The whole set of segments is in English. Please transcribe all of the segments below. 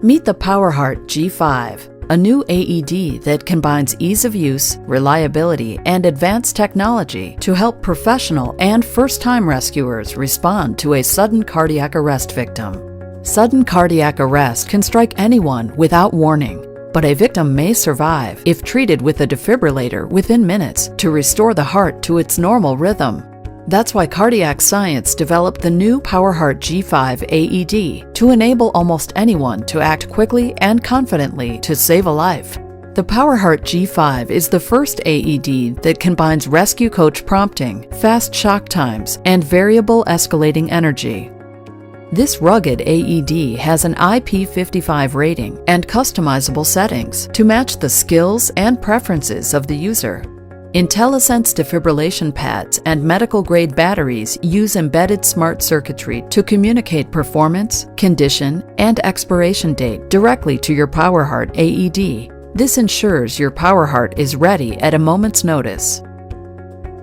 Meet the PowerHeart G5, a new AED that combines ease of use, reliability, and advanced technology to help professional and first-time rescuers respond to a sudden cardiac arrest victim. Sudden cardiac arrest can strike anyone without warning, but a victim may survive if treated with a defibrillator within minutes to restore the heart to its normal rhythm. That's why Cardiac Science developed the new PowerHeart G5 AED to enable almost anyone to act quickly and confidently to save a life. The PowerHeart G5 is the first AED that combines rescue coach prompting, fast shock times, and variable escalating energy. This rugged AED has an IP55 rating and customizable settings to match the skills and preferences of the user. Intellisense defibrillation pads and medical-grade batteries use embedded smart circuitry to communicate performance, condition, and expiration date directly to your PowerHeart AED. This ensures your PowerHeart is ready at a moment's notice.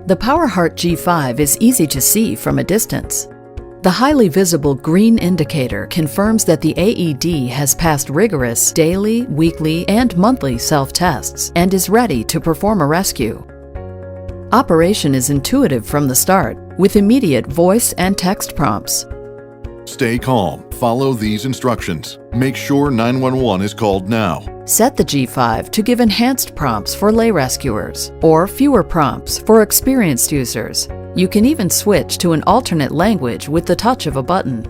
The PowerHeart G5 is easy to see from a distance. The highly visible green indicator confirms that the AED has passed rigorous daily, weekly, and monthly self-tests and is ready to perform a rescue. Operation is intuitive from the start, with immediate voice and text prompts. Stay calm. Follow these instructions. Make sure 911 is called now. Set the G5 to give enhanced prompts for lay rescuers, or fewer prompts for experienced users. You can even switch to an alternate language with the touch of a button.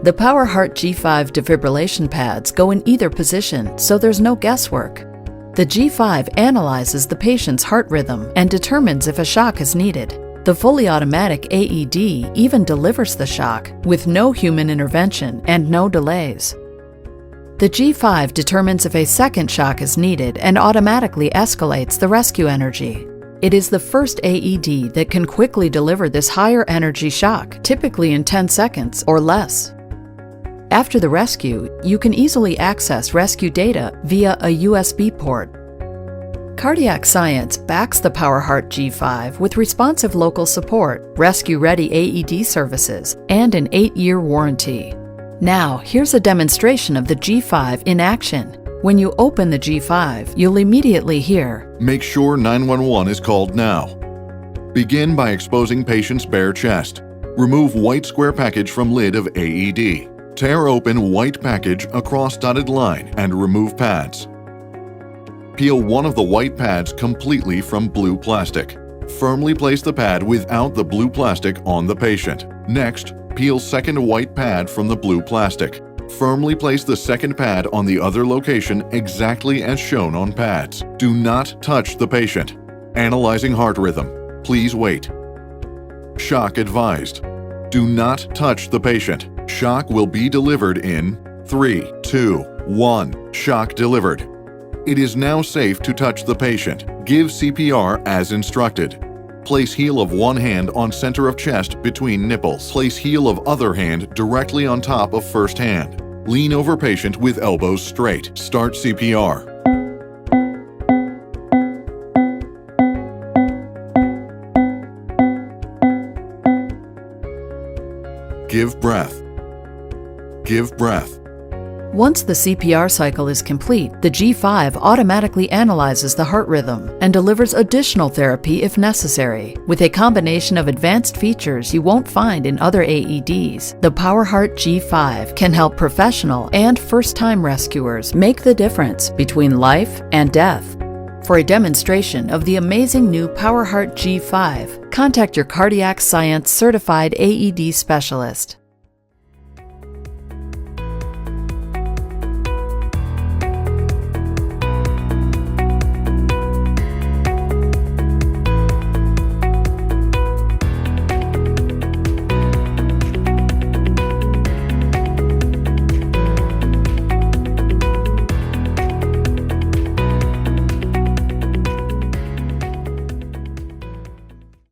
The PowerHeart G5 defibrillation pads go in either position, so there's no guesswork. The G5 analyzes the patient's heart rhythm and determines if a shock is needed. The fully automatic AED even delivers the shock with no human intervention and no delays. The G5 determines if a second shock is needed and automatically escalates the rescue energy. It is the first AED that can quickly deliver this higher energy shock, typically in 10 seconds or less. After the rescue, you can easily access rescue data via a USB port. Cardiac Science backs the PowerHeart G5 with responsive local support, RescueReady AED services, and an 8-year warranty. Now, here's a demonstration of the G5 in action. When you open the G5, you'll immediately hear, Make sure 911 is called now. Begin by exposing patient's bare chest. Remove white square package from lid of AED. Tear open white package across dotted line and remove pads. Peel one of the white pads completely from blue plastic. Firmly place the pad without the blue plastic on the patient. Next, peel second white pad from the blue plastic. Firmly place the second pad on the other location exactly as shown on pads. Do not touch the patient. Analyzing heart rhythm. Please wait. Shock advised. Do not touch the patient. Shock will be delivered in 3, 2, 1. Shock delivered. It is now safe to touch the patient. Give CPR as instructed. Place heel of one hand on center of chest between nipples. Place heel of other hand directly on top of first hand. Lean over patient with elbows straight. Start CPR. Give breath. Give breath. Once the CPR cycle is complete, the G5 automatically analyzes the heart rhythm and delivers additional therapy if necessary. With a combination of advanced features you won't find in other AEDs, the PowerHeart G5 can help professional and first-time rescuers make the difference between life and death. For a demonstration of the amazing new PowerHeart G5, contact your Cardiac Science certified AED specialist.